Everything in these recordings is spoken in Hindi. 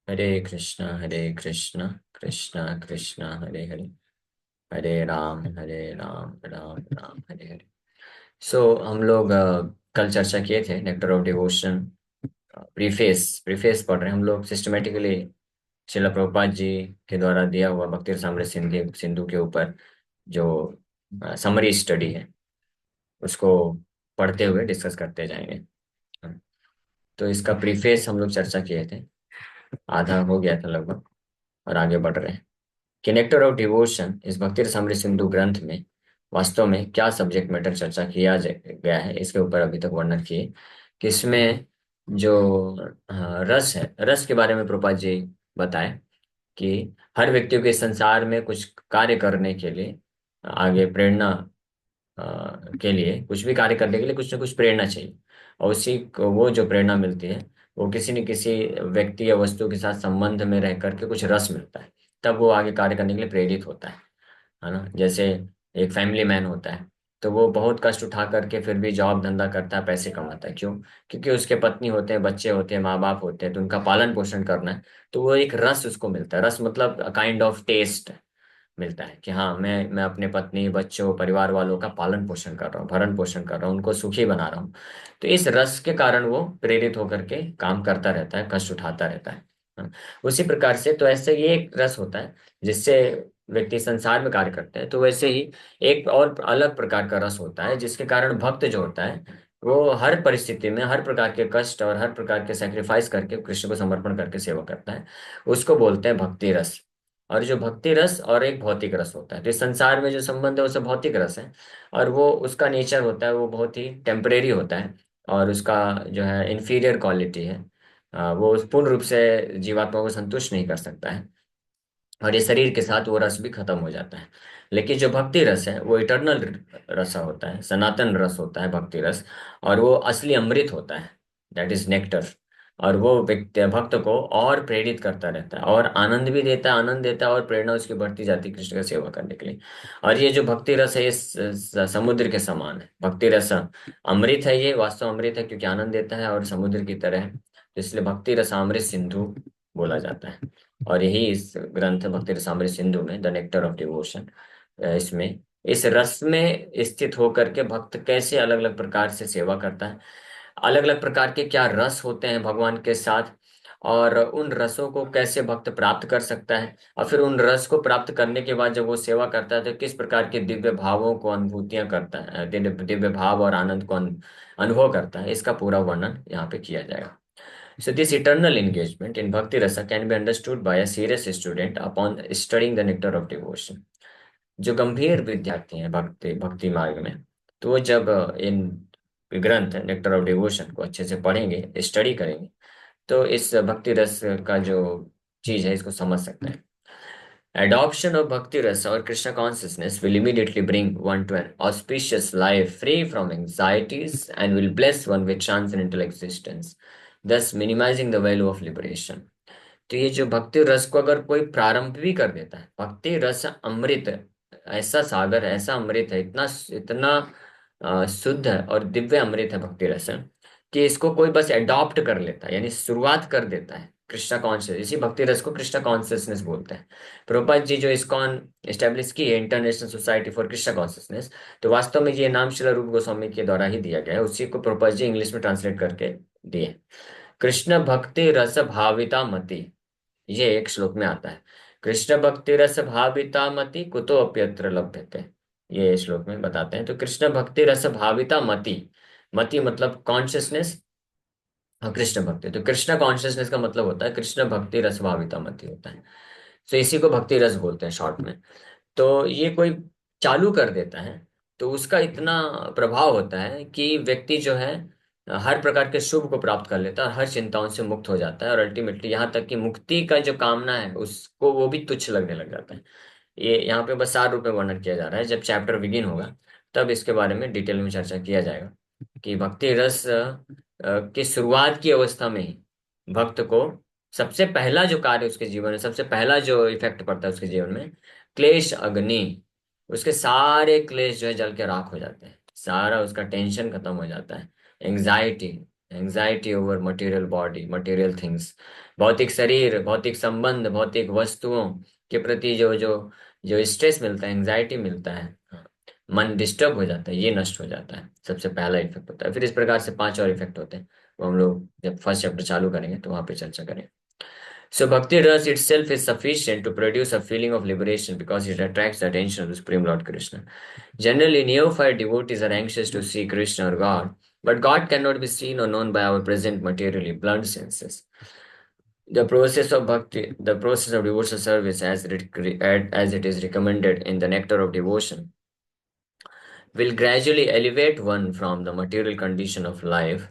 हरे कृष्णा कृष्णा कृष्णा हरे हरे, हरे राम राम राम हरे हरे। हम लोग कल चर्चा किए थे नेक्टर ऑफ डिवोशन। प्रीफेस पढ़ रहे हैं हम लोग सिस्टमेटिकली। शिला प्रभुपाद जी के द्वारा दिया हुआ भक्ति रसामृत सिंधु सिंधु के ऊपर जो समरी स्टडी है उसको पढ़ते हुए डिस्कस करते जाएंगे। तो इसका प्रीफेस हम लोग चर्चा किए थे, आधा हो गया था लगभग, और आगे बढ़ रहे हैं कि नेक्टर ऑफ डिवोशन इस भक्ति रसामृत सिंधु ग्रंथ में वास्तव में क्या सब्जेक्ट मैटर चर्चा गया है, इसके ऊपर अभी तक वर्णन किए कि इसमें जो रस है, रस के बारे में प्रभुपाद जी बताए कि हर व्यक्ति को इस संसार में कुछ कार्य करने के लिए, आगे प्रेरणा के लिए, कुछ भी कार्य करने के लिए कुछ ना कुछ प्रेरणा चाहिए। और उसी को वो जो प्रेरणा मिलती है वो किसी न किसी व्यक्ति या वस्तु के साथ संबंध में रह करके कुछ रस मिलता है, तब वो आगे कार्य करने के लिए प्रेरित होता है ना। जैसे एक फैमिली मैन होता है तो वो बहुत कष्ट उठा करके फिर भी जॉब धंधा करता है, पैसे कमाता है। क्यों? क्योंकि उसके पत्नी होते हैं, बच्चे होते हैं, माँ बाप होते हैं, तो उनका पालन पोषण करना है। तो वो एक रस उसको मिलता है। रस मतलब काइंड ऑफ टेस्ट मिलता है कि हाँ, मैं अपने पत्नी, बच्चों, परिवार वालों का पालन पोषण कर रहा हूँ, भरण पोषण कर रहा हूँ, उनको सुखी बना रहा हूँ। तो इस रस के कारण वो प्रेरित होकर के काम करता रहता है, कष्ट उठाता रहता है। हाँ। उसी प्रकार से तो ऐसे ये एक रस होता है जिससे व्यक्ति संसार में कार्य करते हैं। तो वैसे ही एक और अलग प्रकार का रस होता है जिसके कारण भक्त जो होता है वो हर परिस्थिति में हर प्रकार के कष्ट और हर प्रकार के सेक्रीफाइस करके कृष्ण को समर्पण करके सेवा करता है। उसको बोलते हैं भक्ति रस। और जो भक्ति रस और एक भौतिक रस होता है, तो इस संसार में जो संबंध है वो सब भौतिक रस है। और वो उसका नेचर होता है, वो बहुत ही टेम्परेरी होता है। और उसका जो है इन्फीरियर क्वालिटी है। वो पूर्ण रूप से जीवात्मा को संतुष्ट नहीं कर सकता है। और ये शरीर के साथ वो रस भी खत्म हो जाता है। लेकिन जो भक्ति रस है वो इटर्नल रस होता है, सनातन रस होता है भक्ति रस। और वो असली अमृत होता है, दैट इज नेक्टर। और वो व्यक्ति भक्त को और प्रेरित करता रहता है और आनंद भी देता है, आनंद देता है, और प्रेरणा उसकी बढ़ती जाती है कृष्ण का सेवा करने के लिए। और ये जो भक्ति रस है ये समुद्र के समान है। भक्ति रस अमृत है, ये वास्तव अमृत है क्योंकि आनंद देता है और समुद्र की तरह है। तो इसलिए भक्ति रस अमृत सिंधु बोला जाता है। और यही इस ग्रंथ भक्ति रसामृत सिंधु में द नेक्टर ऑफ डिवोशन, इसमें इस रस में स्थित होकर के भक्त कैसे अलग अलग प्रकार से सेवा करता है, अलग अलग प्रकार के क्या रस होते हैं भगवान के साथ, और उन रसों को कैसे भक्त प्राप्त कर सकता है। और फिर उन रस को प्राप्त करने के बाद जब वो सेवा करता है तो किस प्रकार के दिव्य भावों को अनुभूतियां करता है, दिव्य दिव्य भाव और आनंद को अनुभव करता है, इसका पूरा वर्णन यहाँ पे किया जाएगा। So this eternal engagement in Bhakti Rasa can be understood by a serious student upon studying the nectar of devotion. जो गंभीर विद्यार्थी हैं भक्ति भक्ति मार्ग में, तो वो जब इन ग्रंथ नेक्टर ऑफ डिवोशन को अच्छे से पढ़ेंगे, स्टडी करेंगे, तो इस भक्ति रस का जो चीज है इसको समझ सकते हैं। Adoption of Bhakti Rasa or Krishna consciousness will immediately bring one to an auspicious life free from anxieties and will bless one with transcendental existence, thus minimizing the value of liberation. तो ये जो भक्ति रस को अगर कोई प्रारंभ भी कर देता है, भक्ति रस अमृत ऐसा सागर है, ऐसा अमृत है, इतना इतना शुद्ध है और दिव्य अमृत है भक्ति रस, कि इसको कोई बस एडॉप्ट कर लेता है, यानी शुरुआत कर देता है कृष्णा कॉन्शियस, इसी भक्ति रस को कृष्णा कॉन्शियसनेस बोलते हैं। प्रभुपाद जी जो इस्कॉन एस्टेब्लिश की है, international society for Krishna consciousness, तो वास्तव में ये नाम श्रील रूप गोस्वामी के द्वारा ही दिया गया है। उसी को प्रभुपाद जी इंग्लिश में ट्रांसलेट करके दिए। कृष्ण भक्ति रस भाविता मति, ये एक श्लोक में आता है। कृष्ण भक्ति रस भाविता मति कुतो अप्यत्र लभ्यते, ये श्लोक में बताते हैं। तो कृष्ण भक्ति रस भाविता मति, मति मतलब कॉन्शियसनेस, और कृष्ण भक्ति, तो कृष्ण कॉन्शियसनेस का मतलब होता है कृष्ण भक्ति रस भाविता मति होता है। तो इसी को भक्ति रस बोलते हैं शॉर्ट में। तो ये कोई चालू कर देता है तो उसका इतना प्रभाव होता है कि व्यक्ति जो है हर प्रकार के शुभ को प्राप्त कर लेता है और हर चिंताओं से मुक्त हो जाता है, और अल्टीमेटली यहाँ तक कि मुक्ति का जो कामना है उसको वो भी तुच्छ लगने लग जाता है। ये यहाँ पे बस सार रूप में वर्णन किया जा रहा है। जब चैप्टर बिगिन होगा तब इसके बारे में डिटेल में चर्चा किया जाएगा कि भक्ति रस की शुरुआत की अवस्था में ही भक्त को सबसे पहला जो कार्य उसके जीवन में, सबसे पहला जो इफेक्ट पड़ता है उसके जीवन में, क्लेश अग्नि, उसके सारे क्लेश जो है जल के राख हो जाते हैं, सारा उसका टेंशन खत्म हो जाता है, anxiety, anxiety over material body, material things, भौतिक शरीर, भौतिक संबंध, भौतिक वस्तुओं के प्रति जो जो जो स्ट्रेस मिलता है, एंजाइटी मिलता है, मन डिस्टर्ब हो जाता है, ये नष्ट हो जाता है। सबसे पहला इफेक्ट होता है। फिर इस प्रकार से 5 और इफेक्ट होते हैं, वो हम लोग जब फर्स्ट चैप्टर चालू करेंगे तो वहां पे चर्चा करेंगे। So bhakti rasa itself is sufficient to produce a feeling of liberation because it attracts the attention of the Supreme Lord Krishna. Generally, neophyte devotees are anxious to see Krishna or God, but God cannot be seen or known by our present materially blunt senses. The process of devotional service, as it is recommended in the Nectar of Devotion, will gradually elevate one from the material condition of life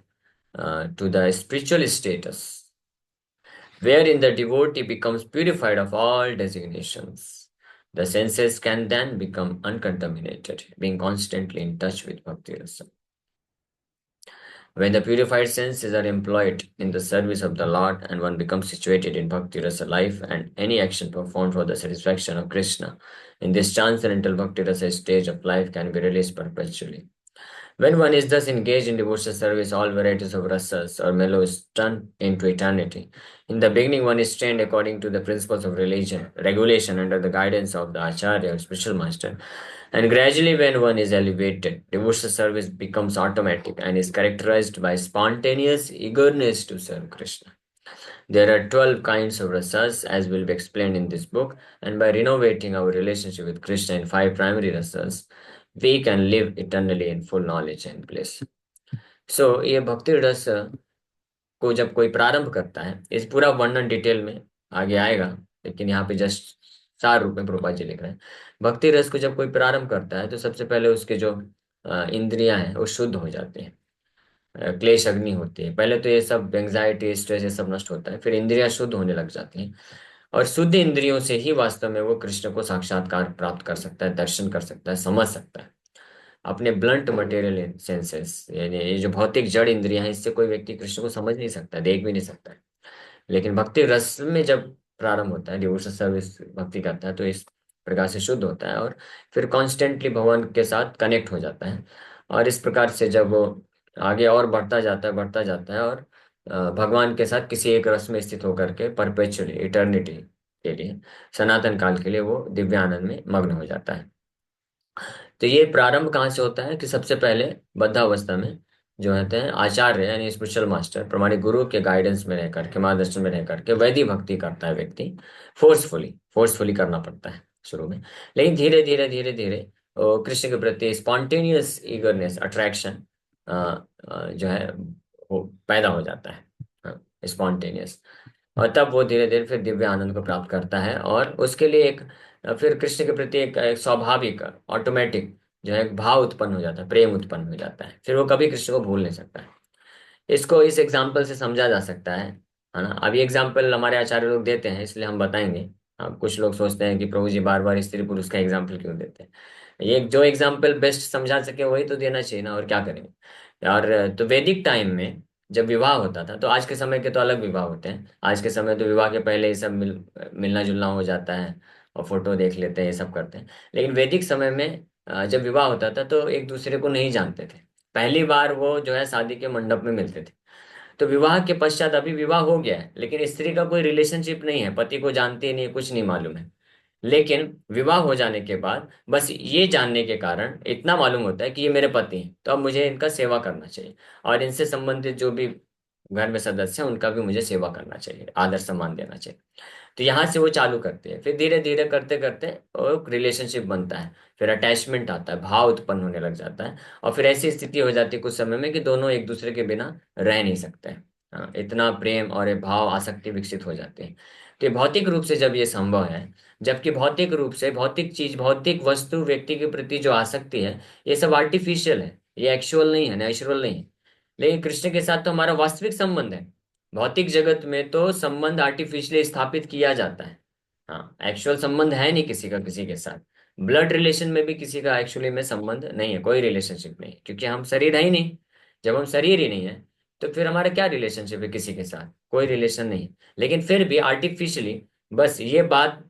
to the spiritual status, wherein the devotee becomes purified of all designations. The senses can then become uncontaminated, being constantly in touch with Bhakti Rasa. When the purified senses are employed in the service of the Lord and one becomes situated in Bhakti Rasa life and any action performed for the satisfaction of Krishna, in this transcendental Bhakti Rasa stage of life can be released perpetually. When one is thus engaged in devotional service, all varieties of rasas or mellows turn into eternity. In the beginning, one is trained according to the principles of religion, regulation under the guidance of the Acharya or spiritual master. And gradually, when one is elevated, devotional service becomes automatic and is characterized by spontaneous eagerness to serve Krishna. There are 12 kinds of rasas, as will be explained in this book, and by renovating our relationship with Krishna in 5 primary rasas, we can live eternally in full knowledge and bliss. So, ये भक्ति रस को जब कोई प्रारंभ करता है, इस पूरा वर्णन डिटेल में आगे आएगा, लेकिन यहाँ पे जस्ट सार रूप में प्रभुपाद जी लिख रहे हैं। भक्ति रस को जब कोई प्रारंभ करता है तो सबसे पहले उसके जो इंद्रियां हैं वो शुद्ध हो जाती हैं, क्लेश अग्नि होती है। पहले तो ये सब एंग्जाइटी, स्ट्रेस, ये सब नष्ट होता है, फिर इंद्रियां शुद्ध होने लग जाती हैं, और शुद्ध इंद्रियों से ही वास्तव में वो कृष्ण को साक्षात्कार प्राप्त कर सकता है, दर्शन कर सकता है, समझ सकता है। अपने ब्लंट मटेरियल सेंसेस, यानी ये जो भौतिक जड़ इंद्रियां हैं, इससे कोई व्यक्ति कृष्ण को समझ नहीं सकता, देख भी नहीं सकता है। लेकिन भक्ति रस में जब प्रारंभ होता है, डिवोशनल सर्विस भक्ति करता है, तो इस प्रकार से शुद्ध होता है और फिर कॉन्स्टेंटली भगवान के साथ कनेक्ट हो जाता है। और इस प्रकार से जब वो आगे और बढ़ता जाता है और भगवान के साथ किसी एक रस में स्थित होकर के परपेचुअली, इटर्निटी के लिए, सनातन काल के लिए वो दिव्य आनंद में मग्न हो जाता है। तो ये प्रारंभ कहाँ से होता है कि सबसे पहले बद्धावस्था में जो होते हैं आचार्य यानी स्पिरिचुअल मास्टर, प्रमाणिक गुरु के गाइडेंस में रह करके, मार्गदर्शन में रह करके वैदिक भक्ति करता है व्यक्ति। फोर्सफुली करना पड़ता है शुरू में, लेकिन धीरे धीरे धीरे धीरे कृष्ण के प्रति स्पॉन्टेनियस ईगरनेस, अट्रैक्शन जो है वो पैदा हो जाता है, स्पॉन्टेनियस। और तब वो धीरे धीरे फिर दिव्य आनंद को प्राप्त करता है, और उसके लिए एक फिर कृष्ण के प्रति एक स्वाभाविक, ऑटोमेटिक जो है एक भाव उत्पन्न हो जाता है, प्रेम उत्पन्न हो जाता है। फिर वो कभी कृष्ण को भूल नहीं सकता है। इसको इस एग्जाम्पल से समझा जा सकता है ना। अभी एग्जाम्पल हमारे आचार्य लोग देते हैं, इसलिए हम बताएंगे। अब कुछ लोग सोचते हैं कि प्रभु जी बार बार स्त्री पुरुष का एग्जाम्पल क्यों देते हैं। ये जो एग्जाम्पल बेस्ट समझा सके वही तो देना चाहिए ना, और क्या करेंगे। और तो वैदिक टाइम में जब विवाह होता था, तो आज के समय के तो अलग विवाह होते हैं। आज के समय तो विवाह के पहले ही सब मिलना जुलना हो जाता है और फोटो देख लेते हैं, ये सब करते हैं। लेकिन वैदिक समय में जब विवाह होता था तो एक दूसरे को नहीं जानते थे, पहली बार वो जो है शादी के मंडप में मिलते थे। तो विवाह के पश्चात अभी विवाह हो गया है, लेकिन स्त्री का कोई रिलेशनशिप नहीं है, पति को जानती नहीं है, कुछ नहीं मालूम है। लेकिन विवाह हो जाने के बाद बस ये जानने के कारण इतना मालूम होता है कि ये मेरे पति हैं, तो अब मुझे इनका सेवा करना चाहिए, और इनसे संबंधित जो भी घर में सदस्य हैं उनका भी मुझे सेवा करना चाहिए, आदर सम्मान देना चाहिए। तो यहाँ से वो चालू करते हैं, फिर धीरे धीरे करते करते और रिलेशनशिप बनता है, फिर अटैचमेंट आता है, भाव उत्पन्न होने लग जाता है, और फिर ऐसी स्थिति हो जाती है कुछ समय में कि दोनों एक दूसरे के बिना रह नहीं सकते हैं। इतना प्रेम और ये भाव, आसक्ति विकसित हो जाती है। तो ये भौतिक रूप से जब ये संभव है, जबकि भौतिक रूप से भौतिक चीज, भौतिक वस्तु, व्यक्ति के प्रति जो आसक्ति है, ये सब आर्टिफिशियल है, ये एक्चुअल नहीं है, नेचुरल नहीं है। लेकिन कृष्ण के साथ तो हमारा वास्तविक संबंध है। भौतिक जगत में तो संबंध आर्टिफिशियली स्थापित किया जाता है, हाँ, एक्चुअल संबंध है नहीं किसी का किसी के साथ। ब्लड रिलेशन में भी किसी का एक्चुअली में संबंध नहीं है, कोई रिलेशनशिप नहीं, क्योंकि हम शरीर है ही नहीं। जब हम शरीर ही नहीं है तो फिर हमारा क्या रिलेशनशिप है किसी के साथ, कोई रिलेशन नहीं। लेकिन फिर भी आर्टिफिशियली बस ये बात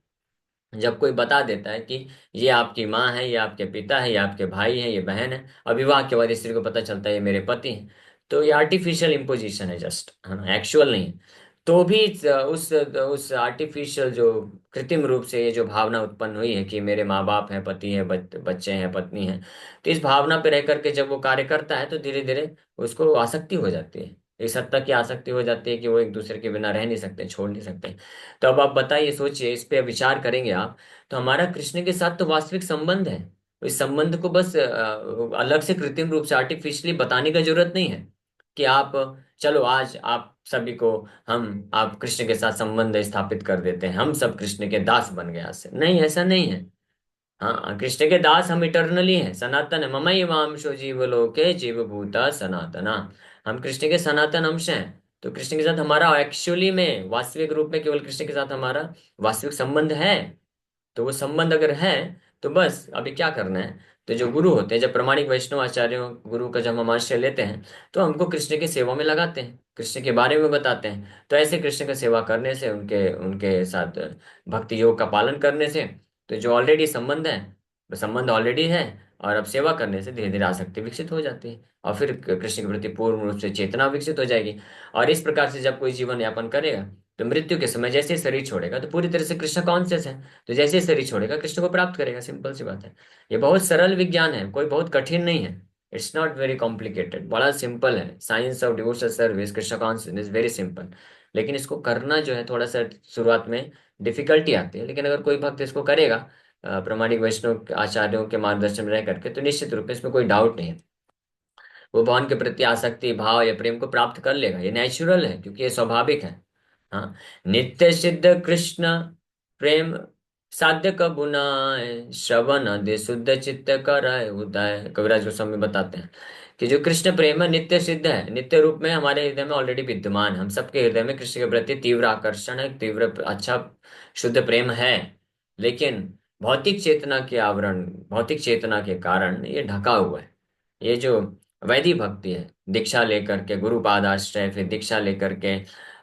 जब कोई बता देता है कि ये आपकी माँ है, ये आपके पिता है, ये आपके भाई है, ये बहन है, और विवाह के बाद स्त्री को पता चलता है ये मेरे पति हैं, तो ये आर्टिफिशियल इम्पोजिशन है जस्ट, है ना, एक्चुअल नहीं है। तो भी उस आर्टिफिशियल जो कृत्रिम रूप से ये जो भावना उत्पन्न हुई है कि मेरे माँ बाप हैं, पति है, बच्चे हैं, पत्नी है, तो इस भावना पे रह करके जब वो कार्य करता है तो धीरे धीरे उसको आसक्ति हो जाती है। इस हद तक की आसक्ति हो जाती है कि वो एक दूसरे के बिना रह नहीं सकते, छोड़ नहीं सकते। तो अब आप बताइए, सोचिए, इस पे विचार करेंगे आप, तो हमारा कृष्ण के साथ तो वास्तविक संबंध है। इस संबंध को बस अलग से कृत्रिम रूप से आर्टिफिशियली बताने का जरूरत नहीं है कि आप, चलो आज आप सभी को, हम आप कृष्ण के साथ संबंध स्थापित कर देते हैं, हम सब कृष्ण के दास बन गए आज से। नहीं, ऐसा नहीं है। हाँ, कृष्ण के दास हम इटर्नली हैं, सनातन है। ममई वांशो जीव लोके जीव भूता सनातना। हम कृष्ण के सनातन अंश हैं। तो कृष्ण के साथ हमारा एक्चुअली में, वास्तविक रूप में केवल कृष्ण के साथ हमारा वास्तविक संबंध है। तो वो संबंध अगर है, तो बस अभी क्या करना है, तो जो गुरु होते हैं, जब प्रमाणिक वैष्णव आचार्यों गुरु का जब हम आश्रय लेते हैं, तो हमको कृष्ण की सेवा में लगाते हैं, कृष्ण के बारे में बताते हैं। तो ऐसे कृष्ण का सेवा करने से, उनके उनके साथ भक्ति योग का पालन करने से, तो जो ऑलरेडी संबंध है, वो संबंध ऑलरेडी है, और अब सेवा करने से धीरे धीरे आसक्ति विकसित हो जाती है, और फिर कृष्ण के प्रति पूर्ण रूप से चेतना विकसित हो जाएगी। और इस प्रकार से जब कोई जीवन यापन करेगा, तो मृत्यु के समय जैसे ही शरीर छोड़ेगा तो पूरी तरह से कृष्ण कॉन्शियस है। तो जैसे ही शरीर छोड़ेगा कृष्ण को प्राप्त करेगा, सिंपल सी बात है। ये बहुत सरल विज्ञान है, कोई बहुत कठिन नहीं है। इट्स नॉट वेरी कॉम्प्लिकेटेड, बड़ा सिंपल है। Science of devotional service, Krishna consciousness, very simple. लेकिन इसको करना जो है थोड़ा सा शुरुआत में डिफिकल्टी आती है, लेकिन अगर कोई भक्त इसको करेगा प्रामाणिक वैष्णव आचार्यों के मार्गदर्शन में रह करके, तो निश्चित रूप से इसमें कोई डाउट नहीं है, वो भगवान के प्रति आसक्ति भाव या प्रेम को प्राप्त कर लेगा। ये नेचुरल है, क्योंकि ये स्वाभाविक है। हाँ, नित्य सिद्ध कृष्ण प्रेम साध्य कबु नाय, श्रवण आदि शुद्ध चित्त कराय उदय। कविराज गोस्वामी बताते हैं कि जो कृष्ण प्रेम है नित्य सिद्ध है, नित्य रूप में हमारे हृदय में ऑलरेडी विद्यमान है। हम सबके हृदय में कृष्ण के प्रति तीव्र आकर्षण है, तीव्र अच्छा शुद्ध प्रेम है। लेकिन भौतिक चेतना के आवरण, भौतिक चेतना के कारण ये ढका हुआ है। ये जो वैदिक भक्ति है, दीक्षा लेकर के, गुरुपाद आश्रय, फिर दीक्षा लेकर के,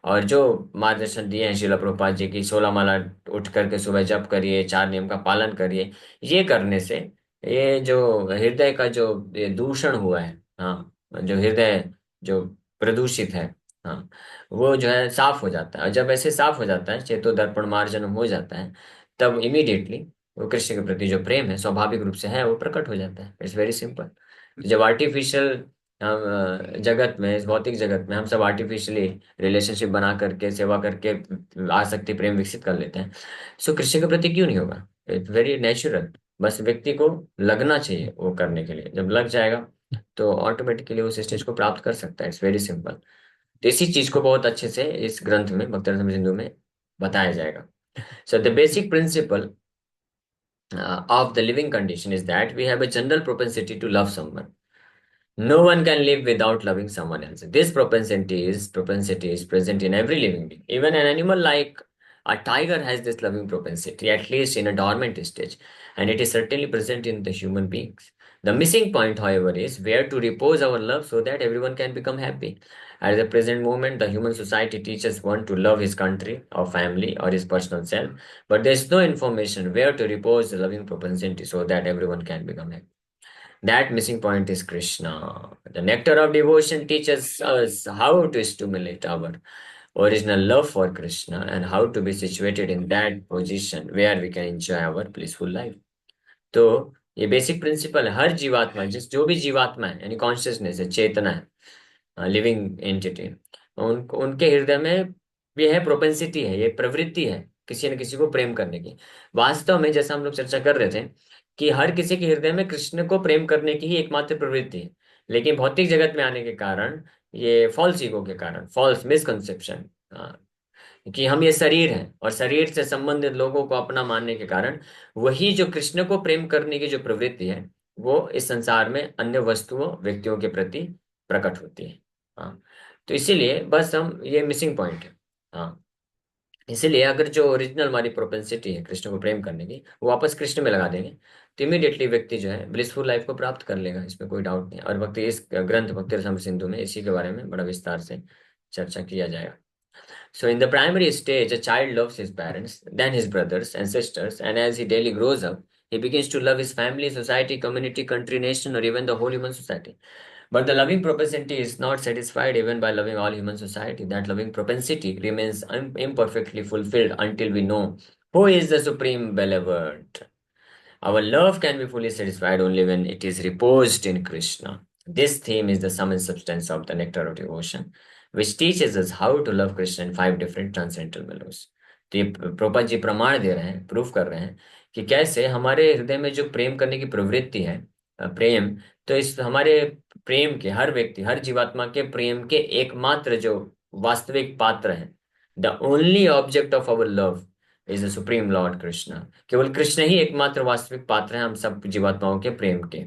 और जो मार्गदर्शन दिए हैं शिला प्रभुपाद जी की, 16 माला उठ करके सुबह जप करिए, 4 नियम का पालन करिए, ये करने से ये जो हृदय का जो ये दूषण हुआ है, हाँ, जो हृदय जो प्रदूषित है, हाँ, वो जो है साफ हो जाता है। और जब ऐसे साफ हो जाता है, चेतो दर्पण मार्जन हो जाता है, तब इमीडिएटली वो कृष्ण के प्रति जो प्रेम है स्वाभाविक रूप से है, वो प्रकट हो जाता है। It's very simple. जब आर्टिफिशियल हम जगत में, इस भौतिक जगत में हम सब आर्टिफिशियली रिलेशनशिप बना करके, सेवा करके आसक्ति प्रेम विकसित कर लेते हैं, सो कृष्ण के प्रति क्यों नहीं होगा? It's very natural. बस व्यक्ति को लगना चाहिए वो करने के लिए, जब लग जाएगा तो ऑटोमेटिकली उस स्टेज को प्राप्त कर सकता है। It's very simple. तो इसी चीज को बहुत अच्छे से इस ग्रंथ में, भक्त रत्न सिंधु में बताया जाएगा। So the basic principle of the living condition is that we have a general propensity to love someone. No one can live without loving someone else. This propensity is present in every living being. Even an animal like a tiger has this loving propensity, at least in a dormant stage, and it is certainly present in the human beings. The missing point, however, is where to repose our love so that everyone can become happy. At the present moment, the human society teaches one to love his country or family or his personal self, but there is no information where to repose the loving propensity so that everyone can become happy. That missing point is Krishna. The nectar of devotion teaches us how to stimulate our original love for Krishna and how to be situated in that position where we can enjoy our blissful life. तो ये बेसिक प्रिंसिपल है। हर जीवात्मा, जिस जो भी जीवात्मा है, यानी कॉन्शियसनेस है, चेतना है, लिविंग एंटिटी, उनके हृदय में ये है, प्रोपेंसिटी है, ये प्रवृत्ति है किसी न किसी को प्रेम करने की। वास्तव में जैसा हम लोग चर्चा कर रहे थे कि हर किसी के हृदय में कृष्ण को प्रेम करने की ही एकमात्र प्रवृत्ति है। लेकिन भौतिक जगत में आने के कारण, ये फॉल्स ईगो के कारण, फॉल्स मिसकंसेप्शन, कि हम ये शरीर हैं और शरीर से संबंधित लोगों को अपना मानने के कारण, वही जो कृष्ण को प्रेम करने की जो प्रवृत्ति है, वो इस संसार में अन्य वस्तुओं व्यक्तियों के प्रति प्रकट होती है। हाँ, तो इसीलिए बस हम, ये मिसिंग पॉइंट है। हाँ, इसीलिए अगर जो ओरिजिनल हमारी प्रोपेंसिटी है कृष्ण को प्रेम करने की, वो वापस कृष्ण में लगा देंगे, तो इमीडिएटली व्यक्ति जो है ब्लिसफुल लाइफ को प्राप्त कर लेगा, इसमें कोई डाउट नहीं। और भक्ति, इस ग्रंथ भक्ति रसामृत सिंधु में इसी के बारे में बड़ा विस्तार से चर्चा किया जाएगा। So, in the primary stage, a child loves his parents, then his brothers and sisters, and as he daily grows up, he begins to love his family, society, community, country, nation, or even the whole human society. But the loving propensity is not satisfied even by loving all human society. That loving propensity remains imperfectly fulfilled until we know who is the supreme benevolent. Our love can be fully satisfied only when it is reposed in Krishna. This theme is the sum and substance of the Nectar of Devotion, which teaches us how to love Krishna in 5 different transcendental mellows. तो ये प्रोपा जी प्रमाण दे रहे हैं, प्रूफ कर रहे हैं कि कैसे हमारे हृदय में जो प्रेम करने की प्रवृत्ति है, प्रेम, तो इस हमारे प्रेम के हर व्यक्ति, हर जीवात्मा के प्रेम के एकमात्र जो वास्तविक पात्र है, the only object of our love is the supreme Lord Krishna. केवल कृष्ण ही एकमात्र वास्तविक पात्र हैं हम सब जीवात्माओं के प्रेम के।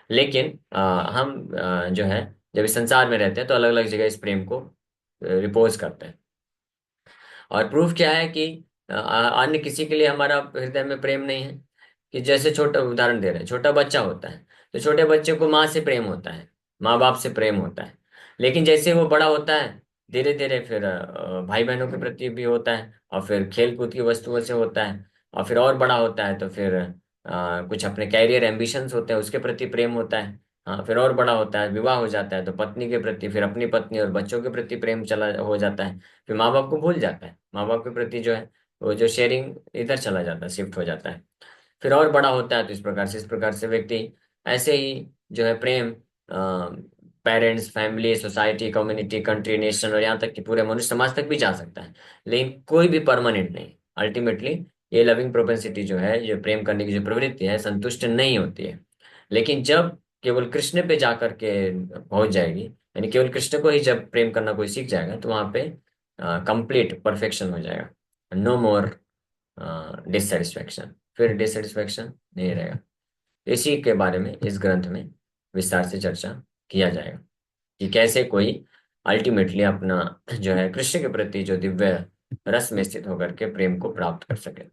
लेकिन हम जो है, जब इस संसार में रहते हैं तो अलग अलग जगह इस प्रेम को रिपोज करते हैं। और प्रूफ क्या है कि अन्य किसी के लिए हमारा हृदय में प्रेम नहीं है। कि जैसे छोटा उदाहरण दे रहे हैं, छोटा बच्चा होता है तो छोटे बच्चे को माँ से प्रेम होता है, माँ बाप से प्रेम होता है। लेकिन जैसे वो बड़ा होता है, धीरे धीरे फिर भाई बहनों के प्रति भी होता है, और फिर खेल कूद की वस्तुओं से होता है, और फिर और बड़ा होता है तो फिर कुछ अपने कैरियर एम्बिशंस होते हैं उसके प्रति प्रेम होता है। हाँ, फिर और बड़ा होता है, विवाह हो जाता है तो पत्नी के प्रति, फिर अपनी पत्नी और बच्चों के प्रति प्रेम चला हो जाता है। फिर माँ बाप को भूल जाता है, माँ बाप के प्रति जो है वो जो शेयरिंग इधर चला जाता है, शिफ्ट हो जाता है। फिर और बड़ा होता है तो इस प्रकार से व्यक्ति ऐसे ही जो है प्रेम parents, family, society, community, country, nation और यहाँ तक कि पूरे मनुष्य समाज तक भी जा सकता है। लेकिन कोई भी परमानेंट नहीं। अल्टीमेटली ये लविंग प्रोपेंसिटी जो है, जो प्रेम करने की जो प्रवृत्ति है, संतुष्ट नहीं होती है। लेकिन जब केवल कृष्ण पे जा करके पहुंच जाएगी, यानी केवल कृष्ण को ही जब प्रेम करना कोई सीख जाएगा, तो वहां पे कंप्लीट परफेक्शन हो जाएगा। नो मोर डिससेटिस्फैक्शन, फिर डिससेटिस्फैक्शन नहीं रहेगा। इसी के बारे में इस ग्रंथ में विस्तार से चर्चा किया जाएगा कि कैसे कोई अल्टीमेटली अपना जो है कृष्ण के प्रति जो दिव्य रस में स्थित होकर के प्रेम को प्राप्त कर सके।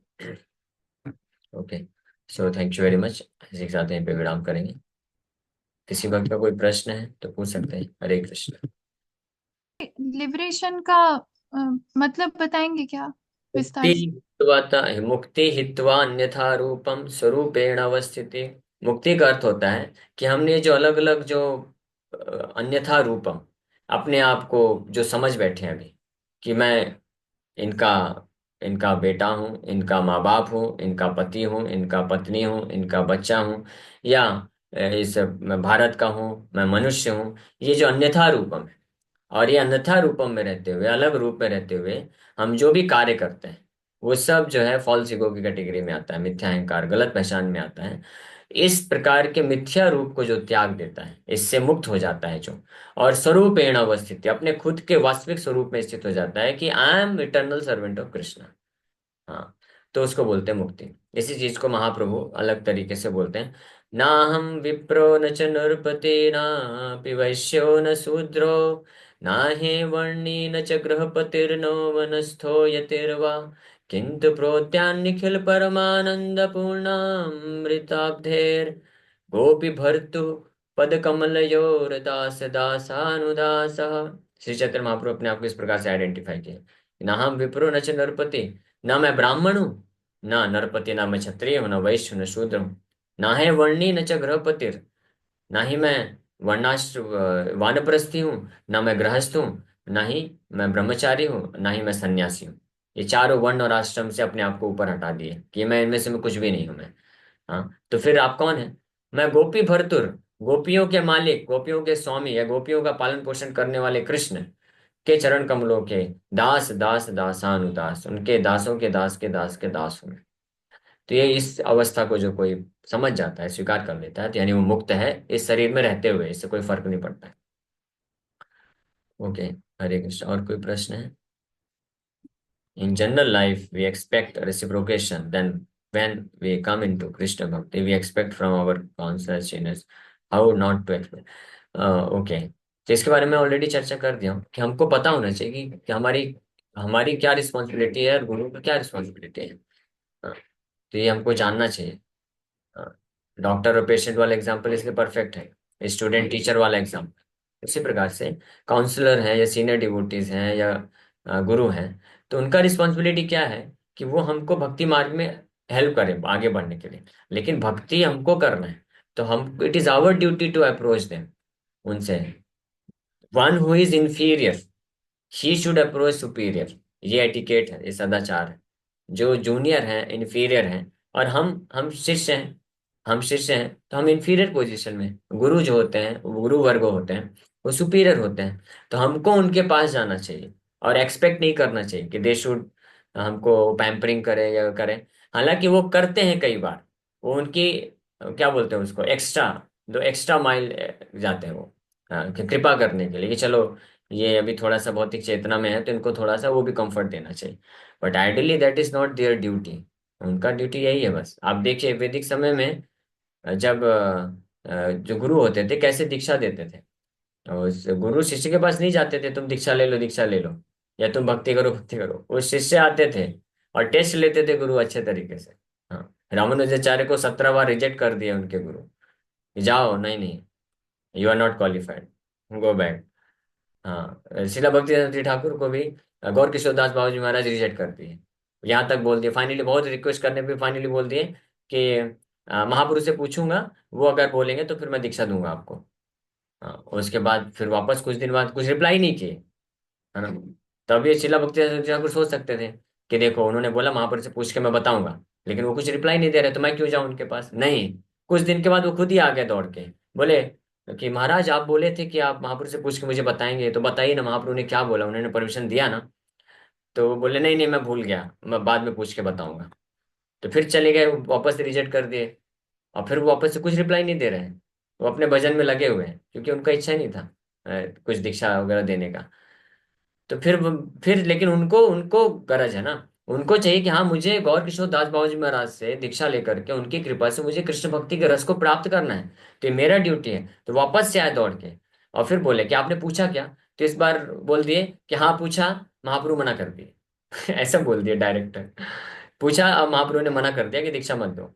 Okay, so thank you very much. इसी के साथ यहीं पे विराम करेंगे। किसी वक्त का कोई प्रश्न है तो पूछ सकते हैं। हरे कृष्ण। लिबरेशन का अ, मतलब बताएंगे क्या मुक्ति विस्तार से? हित्वाता मुक्ति हित्वा अन्यथा रूपम स्वरूपेण अवस्थिति। मुक्ति का अर्थ होता है कि हमने जो अलग अलग जो अन्यथा रूपम अपने आप को जो समझ बैठे हैं अभी, कि मैं इनका इनका बेटा हूँ, इनका माँ बाप हूँ, इनका पति हूँ, इनका पत्नी हूँ, इनका बच्चा हूँ, या इस मैं भारत का हूँ, मैं मनुष्य हूँ। ये जो अन्यथा रूपम है, और ये अन्यथा रूपम में रहते हुए, अलग रूप में रहते हुए हम जो भी कार्य करते हैं, वो सब जो है फॉल्स ईगो की कैटेगरी में आता है, मिथ्या अहंकार, गलत पहचान में आता है। इस प्रकार के मिथ्या रूप को जो त्याग देता है, इससे मुक्त हो जाता है जो, और स्वरूपेण अवस्थित अपने खुद के वास्तविक स्वरूप में स्थित हो जाता है कि I am eternal servant of Krishna. हाँ, तो उसको बोलते हैं मुक्ति। इसी चीज को महाप्रभु अलग तरीके से बोलते हैं। ना हम विप्रो न च नृपति नापि वैश्यो न शूद्रो ना हे वर्णी न च गृहपतिर्नो वनस्थो यतिर्वा किंतु प्रोत्यान्निखिल परमानंद पूर्णामृताब्धेर गोपी भर्तु पद कमलयोर दास दासानुदास। श्री चैतन्य महाप्रभु अपने आप को इस प्रकार से आइडेंटिफाई किया। ना हम विप्रो न च नरपति, ना मैं ब्राह्मण हूँ, ना नरपति, ना मैं क्षत्रिय हूँ, ना वैश्य हूँ, ना शूद्र हूँ। ना है वर्णी न च गृहपतिर, ना ही मैं वानप्रस्थी हूँ, ना मैं गृहस्थ हूँ, ना ही मैं ब्रह्मचारी हूँ, ना ही मैं सन्यासी हूँ। ये चारों वर्ण और आश्रम से अपने आप को ऊपर हटा दिए कि मैं इनमें से मैं कुछ भी नहीं हूँ मैं। हाँ, तो फिर आप कौन है? मैं गोपी भर्तुर, गोपियों के मालिक, गोपियों के स्वामी, या गोपियों का पालन पोषण करने वाले कृष्ण के चरण कमलों के दास दास दासानुदास, उनके दासों के दास के दास के दास हूँ मैं। तो ये इस अवस्था को जो कोई समझ जाता है, स्वीकार कर लेता है, तो यानी वो मुक्त है इस शरीर में रहते हुए, इससे कोई फर्क नहीं पड़ता है। ओके, हरे कृष्ण। और कोई प्रश्न है? In general life, we expect reciprocation. Then, when we come into Krishna Bhakti, we expect from our consciousness how not to expect. Okay, तो इसके बारे में ऑलरेडी चर्चा कर दिया हूँ कि हमको पता होना चाहिए कि हमारी हमारी क्या रिस्पॉन्सिबिलिटी है और गुरु की क्या रिस्पॉन्सिबिलिटी है। हाँ, तो ये हमको जानना चाहिए। डॉक्टर और पेशेंट वाला एग्जाम्पल इसलिए परफेक्ट है, स्टूडेंट टीचर वाला एग्जाम्पल। इसी प्रकार से काउंसलर हैं या सीनियर डिवोटीज हैं या गुरु हैं, तो उनका रिस्पॉन्सिबिलिटी क्या है कि वो हमको भक्ति मार्ग में हेल्प करें आगे बढ़ने के लिए। लेकिन भक्ति हमको करना है, तो हम it is our duty to approach them. उनसे। One who is inferior he should approach superior. ये एटिकेट है, ये सदाचार है। जो जूनियर हैं, इंफीरियर हैं, और हम शिष्य हैं। हम शिष्य हैं तो हम इंफीरियर पोजीशन में, गुरु जो होते हैं, वो गुरु वर्ग होते हैं, वो सुपीरियर होते हैं। तो हमको उनके पास जाना चाहिए और एक्सपेक्ट नहीं करना चाहिए कि दे शुड हमको पैम्परिंग करें या करें। हालांकि वो करते हैं कई बार। वो उनकी क्या बोलते हैं उसको, एक्स्ट्रा, जो एक्स्ट्रा माइल जाते हैं वो, कि कृपा करने के लिए कि चलो ये अभी थोड़ा सा भौतिक चेतना में है तो इनको थोड़ा सा वो भी कंफर्ट देना चाहिए। But ideally that is not there duty. उनका ड्यूटी यही है बस। आप देखिए वैदिक समय में जब जो गुरु होते थे कैसे दीक्षा देते थे। और गुरु शिष्य के पास नहीं जाते थे, तुम दीक्षा ले लो, दीक्षा ले लो, या तुम भक्ति करो, भक्ति करो। वो शिष्य आते थे और टेस्ट लेते थे गुरु अच्छे तरीके से। हाँ, रामानुजाचार्य को 17 बार रिजेक्ट कर दिया उनके गुरु, कि जाओ, नहीं नहीं, you are not qualified, go back. हाँ, शिला भक्ति ठाकुर को भी गौर किशोर दास बाबू जी महाराज रिजेक्ट कर दिए। यहाँ तक बोल दिए फाइनली, बहुत रिक्वेस्ट करने पे फाइनली बोल दिए कि महापुरुष से पूछूंगा, वो अगर बोलेंगे तो फिर मैं दीक्षा दूंगा आपको। हाँ, उसके बाद फिर वापस कुछ दिन बाद कुछ रिप्लाई नहीं किए, है ना। तब ये शिला भक्ति ठाकुर सोच सकते थे कि देखो उन्होंने बोला महापुरुष से पूछ के मैं बताऊंगा, लेकिन वो कुछ रिप्लाई नहीं दे रहे तो मैं क्यों जाऊं उनके पास। नहीं, कुछ दिन के बाद वो खुद ही आ गए दौड़ के, बोले कि महाराज आप बोले थे कि आप महापुरुष से पूछ के मुझे बताएंगे, तो बताइए ना महाप्रभु ने क्या बोला, उन्होंने परमिशन दिया ना। तो वो बोले नहीं नहीं, मैं भूल गया, मैं बाद में पूछ के बताऊंगा। तो फिर चले गए, वापस से रिजेक्ट कर दिए। और फिर वो वापस से कुछ रिप्लाई नहीं दे रहे हैं। वो अपने भजन में लगे हुए हैं क्योंकि उनका इच्छा ही नहीं था कुछ दीक्षा वगैरह देने का। तो फिर लेकिन उनको उनको गरज है ना। उनको चाहिए कि हाँ मुझे गौर किशोर दास बाबू जी महाराज से दीक्षा लेकर के उनकी कृपा से मुझे कृष्ण भक्ति के रस को प्राप्त करना है। तो ये मेरा ड्यूटी है। तो वापस से आए दौड़ के और फिर बोले कि आपने पूछा क्या। तो इस बार बोल दिए कि हाँ पूछा, महाप्रभु मना कर दिए। ऐसा बोल दिया डायरेक्ट। पूछा, अब महाप्रभु ने मना कर दिया कि दीक्षा मत दो।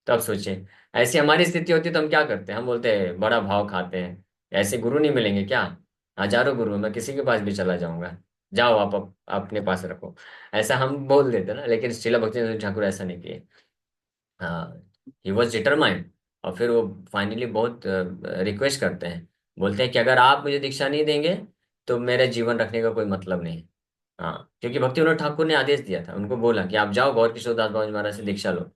तो अब सोचिए, ऐसी हमारी स्थिति होती तो हम क्या करते हैं। हम बोलते हैं बड़ा भाव खाते हैं, ऐसे गुरु नहीं मिलेंगे क्या, हजारों गुरु हैं, मैं किसी के पास भी चला जाऊंगा, जाओ आप अपने पास रखो। ऐसा हम बोल देते ना, लेकिन श्रीला भक्ति ठाकुर ऐसा नहीं किए। हाँ, ही वॉज डिटरमाइंड। और फिर वो फाइनली बहुत रिक्वेस्ट करते हैं, बोलते हैं कि अगर आप मुझे दीक्षा नहीं देंगे तो मेरे जीवन रखने का कोई मतलब नहीं। हाँ, क्योंकि भक्ति विनोद ठाकुर ने आदेश दिया था, उनको बोला कि आप जाओ गौर किशोर दास बाबू महाराज से दीक्षा लो।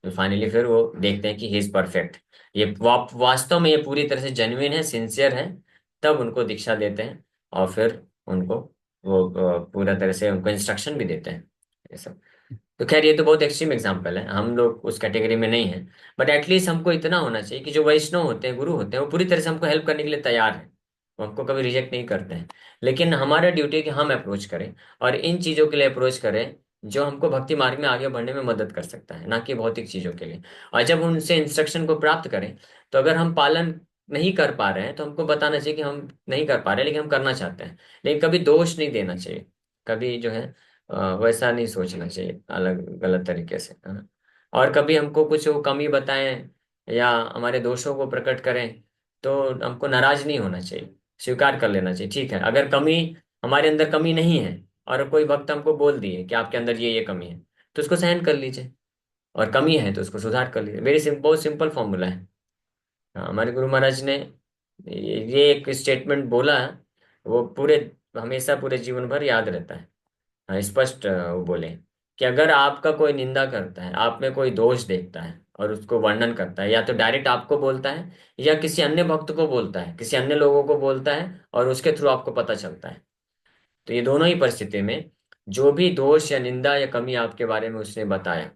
तो फाइनली फिर वो देखते हैं कि ही इज परफेक्ट, ये वास्तव में ये पूरी तरह से जेन्युइन है, सिंसियर है। तब उनको दीक्षा देते हैं और फिर उनको वो पूरा तरह से उनको इंस्ट्रक्शन भी देते हैं, ये सब। तो खैर ये तो बहुत एक्सट्रीम एग्जाम्पल है, हम लोग उस कैटेगरी में नहीं है। बट एटलीस्ट हमको इतना होना चाहिए कि जो वैष्णव होते हैं, गुरु होते हैं, वो पूरी तरह से हमको हेल्प करने के लिए तैयार है। वो हमको कभी रिजेक्ट नहीं करते हैं। लेकिन हमारा ड्यूटी है कि हम अप्रोच करें और इन चीज़ों के लिए अप्रोच करें जो हमको भक्ति मार्ग में आगे बढ़ने में मदद कर सकता है, ना कि भौतिक चीज़ों के लिए। और जब उनसे इंस्ट्रक्शन को प्राप्त करें तो अगर हम पालन नहीं कर पा रहे हैं तो हमको बताना चाहिए कि हम नहीं कर पा रहे, लेकिन हम करना चाहते हैं। लेकिन कभी दोष नहीं देना चाहिए, कभी जो है वैसा नहीं सोचना चाहिए अलग गलत तरीके से, है ना। और कभी हमको कुछ वो कमी बताएं या हमारे दोषों को प्रकट करें तो हमको नाराज नहीं होना चाहिए, स्वीकार कर लेना चाहिए। ठीक है, अगर कमी, हमारे अंदर कमी नहीं है और कोई भक्त हमको बोल दिए कि आपके अंदर ये कमी है, तो उसको सहन कर लीजिए। और कमी है तो उसको सुधार कर लीजिए। बहुत सिंपल फॉर्मूला है। हाँ, हमारे गुरु महाराज ने ये एक स्टेटमेंट बोला है, वो पूरे हमेशा पूरे जीवन भर याद रहता है। हाँ, स्पष्ट वो बोले कि अगर आपका कोई निंदा करता है, आप में कोई दोष देखता है और उसको वर्णन करता है, या तो डायरेक्ट आपको बोलता है या किसी अन्य भक्त को बोलता है, किसी अन्य लोगों को बोलता है और उसके थ्रू आपको पता चलता है, तो ये दोनों ही परिस्थिति में जो भी दोष या निंदा या कमी आपके बारे में उसने बताया,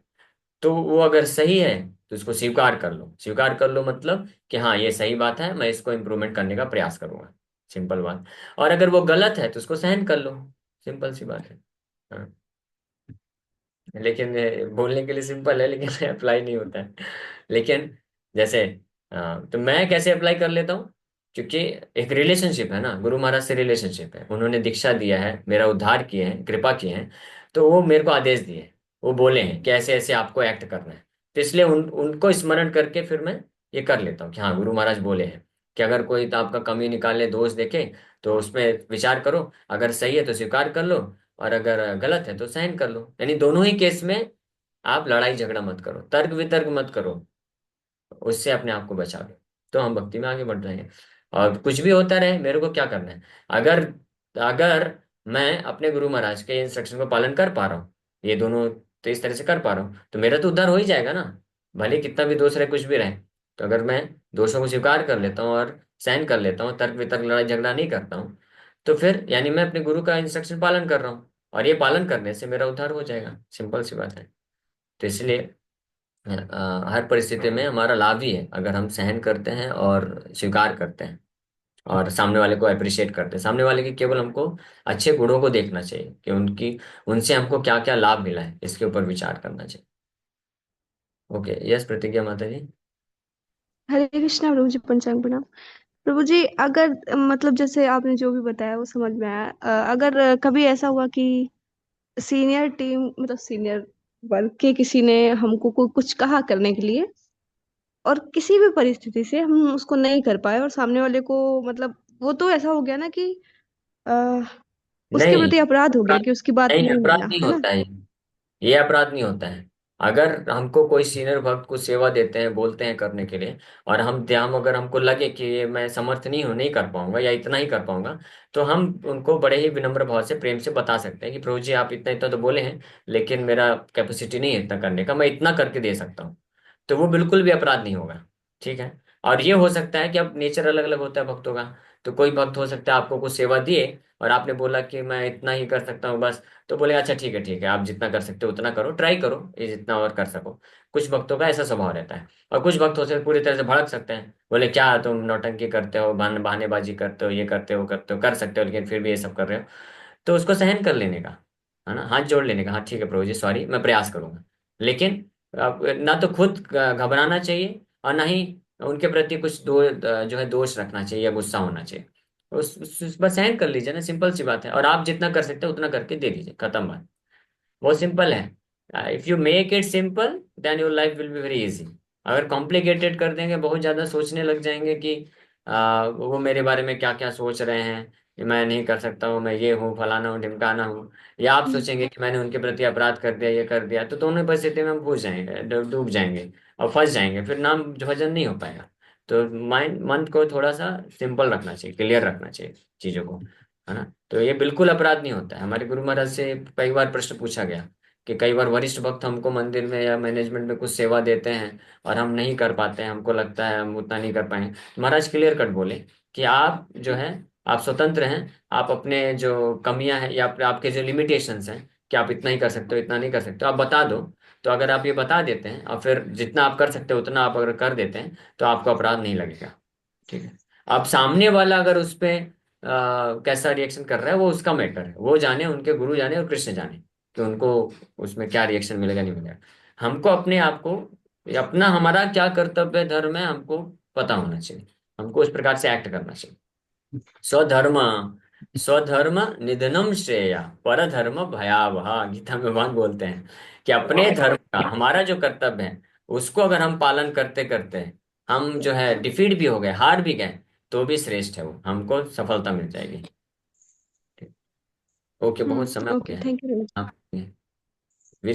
तो वो अगर सही है तो उसको स्वीकार कर लो। स्वीकार कर लो मतलब कि हाँ ये सही बात है, मैं इसको इम्प्रूवमेंट करने का प्रयास करूंगा। सिंपल बात। और अगर वो गलत है तो उसको सहन कर लो। सिंपल सी बात है। हाँ। लेकिन बोलने के लिए सिंपल है लेकिन अप्लाई नहीं होता है। लेकिन जैसे तो मैं कैसे अप्लाई कर लेता हूँ, क्योंकि एक रिलेशनशिप है ना, गुरु महाराज से रिलेशनशिप है, उन्होंने दीक्षा दिया है, मेरा उद्धार किए हैं, कृपा किए हैं। तो वो मेरे को आदेश दिए, वो बोले हैं कि ऐसे ऐसे आपको एक्ट करना है। तो इसलिए उनको स्मरण करके फिर मैं ये कर लेता हूँ कि हाँ गुरु महाराज बोले हैं कि अगर कोई तो आपका कमी निकाले, दोष देखे, तो उसमें विचार करो, अगर सही है तो स्वीकार कर लो, और अगर गलत है तो सहन कर लो। यानी दोनों ही केस में आप लड़ाई झगड़ा मत करो, तर्क वितर्क मत करो, उससे अपने आप को बचा लो। तो हम भक्ति में आगे बढ़ रहे हैं। और कुछ भी होता रहे, मेरे को क्या करना है? अगर अगर मैं अपने गुरु महाराज के इंस्ट्रक्शन को पालन कर पा रहा हूँ, ये दोनों तो इस तरह से कर पा रहा हूँ, तो मेरा तो उद्धार हो ही जाएगा ना। भले कितना भी दोष रहे, कुछ भी रहे। तो अगर मैं दोषों को स्वीकार कर लेता हूँ और सहन कर लेता हूँ, तर्क वितर्क लड़ाई झगड़ा नहीं करता हूँ, तो फिर यानी मैं अपने गुरु का इंस्ट्रक्शन पालन कर रहा हूँ, और ये पालन करने से मेरा उद्धार हो जाएगा। सिंपल सी बात है। तो इसलिए हर परिस्थिति में हमारा लाभ ही है अगर हम सहन करते हैं और स्वीकार करते हैं, और सामने वाले को अप्रिशिएट करते हैं। सामने वाले के केवल हमको अच्छे गुणों को देखना चाहिए कि उनकी उनसे हमको क्या क्या लाभ मिला है, इसके ऊपर विचार करना चाहिए। ओके, यस प्रतिज्ञा माता जी। हरे कृष्णा प्रभु जी, पंचांग प्रणाम। प्रभु जी, अगर मतलब जैसे आपने जो भी बताया वो समझ में आया। अगर कभी ऐसा हुआ कि सीनियर टीम मतलब सीनियर वर्ग के किसी ने हमको कुछ कहा करने के लिए, और किसी भी परिस्थिति से हम उसको नहीं कर पाए, और सामने वाले को मतलब वो तो ऐसा हो गया ना कि आ, उसके नहीं, प्रति अपराध हो गया अपराध कि उसकी बात नहीं, नहीं अपराध माना, नहीं है ना। होता है ये अपराध नहीं होता है। अगर हमको कोई सीनियर भक्त को सेवा देते हैं, बोलते हैं करने के लिए, और हम अगर हमको लगे कि ये मैं समर्थ नहीं हूँ, नहीं कर पाऊंगा या इतना ही कर पाऊंगा, तो हम उनको बड़े ही विनम्र भाव से, प्रेम से बता सकते हैं कि प्रभु जी आप इतना इतना तो बोले हैं, लेकिन मेरा कैपेसिटी नहीं है इतना करने का, मैं इतना करके दे सकता हूँ। तो वो बिल्कुल भी अपराध नहीं होगा। ठीक है। और ये हो सकता है कि अब नेचर अलग अलग होता है भक्तों का। तो कोई भक्त हो सकता है आपको कुछ सेवा दिए, और आपने बोला कि मैं इतना ही कर सकता हूँ बस, तो बोले अच्छा ठीक है, ठीक है, आप जितना कर सकते हो उतना करो, ट्राई करो ये जितना और कर सको। कुछ भक्तों का ऐसा स्वभाव रहता है। और कुछ भक्त होते हैं पूरी तरह से भड़क सकते हैं, बोले क्या तुम नौटंकी करते हो, बहानेबाजी करते हो, ये करते हो, करते हो, कर सकते हो, लेकिन फिर भी ये सब कर रहे हो। तो उसको सहन कर लेने का, है ना, हाथ जोड़ लेने का, हाँ ठीक है प्रभु जी सॉरी, मैं प्रयास करूंगा। लेकिन अब ना तो खुद घबराना चाहिए, और ना ही उनके प्रति कुछ जो है दोष रखना चाहिए या गुस्सा होना चाहिए। बस सहन कर लीजिए ना, सिंपल सी बात है। और आप जितना कर सकते हो उतना करके दे दीजिए, खत्म बात। बहुत सिंपल है। If you make it simple then your life will be very easy. अगर कॉम्प्लिकेटेड कर देंगे, बहुत ज्यादा सोचने लग जाएंगे कि वो मेरे बारे में क्या क्या सोच रहे हैं, कि मैं नहीं कर सकता हूँ, मैं ये हूँ, फलाना हूँ, ढिमकाना हूँ, या आप सोचेंगे कि मैंने उनके प्रति अपराध कर दिया, ये कर दिया, तो दोनों परिस्थिति में हम फंस जाएंगे, डूब जाएंगे और फंस जाएंगे, फिर नाम भजन नहीं हो पाएगा। तो माइंड मन को थोड़ा सा सिंपल रखना चाहिए, क्लियर रखना चाहिए चीजों को, है ना। तो ये बिल्कुल अपराध नहीं होता है। हमारे गुरु महाराज से कई बार प्रश्न पूछा गया कि कई बार वरिष्ठ भक्त हमको मंदिर में या मैनेजमेंट में कुछ सेवा देते हैं, और हम नहीं कर पाते हैं, हमको लगता है हम उतना नहीं कर पाएंगे, तो महाराज क्लियर कट बोले कि आप जो है, आप स्वतंत्र हैं। आप अपने जो कमियां हैं या आपके जो लिमिटेशंस हैं, कि आप इतना ही कर सकते हो, इतना नहीं कर सकते हो, आप बता दो। तो अगर आप ये बता देते हैं और फिर जितना आप कर सकते हो उतना आप अगर कर देते हैं, तो आपको अपराध नहीं लगेगा। ठीक है। अब सामने वाला अगर उस पे कैसा रिएक्शन कर रहा है, वो उसका मैटर है, वो जाने, उनके गुरु जाने और कृष्ण जाने कि उनको उसमें क्या रिएक्शन मिलेगा, नहीं मिलेगा। हमको अपने आप को, अपना हमारा क्या कर्तव्य धर्म है, हमको पता होना चाहिए। हमको उस प्रकार से एक्ट करना चाहिए। स्वधर्म स्वधर्म निधनम श्रेय, पर धर्म भयावह, गीता में भगवान बोलते हैं कि अपने धर्म का, हमारा जो कर्तव्य है, उसको अगर हम पालन करते करते हम जो है डिफीट भी हो गए, हार भी गए, तो भी श्रेष्ठ है, वो हमको सफलता मिल जाएगी। ओके, बहुत समय हो ओके, गया है। Thank you. आप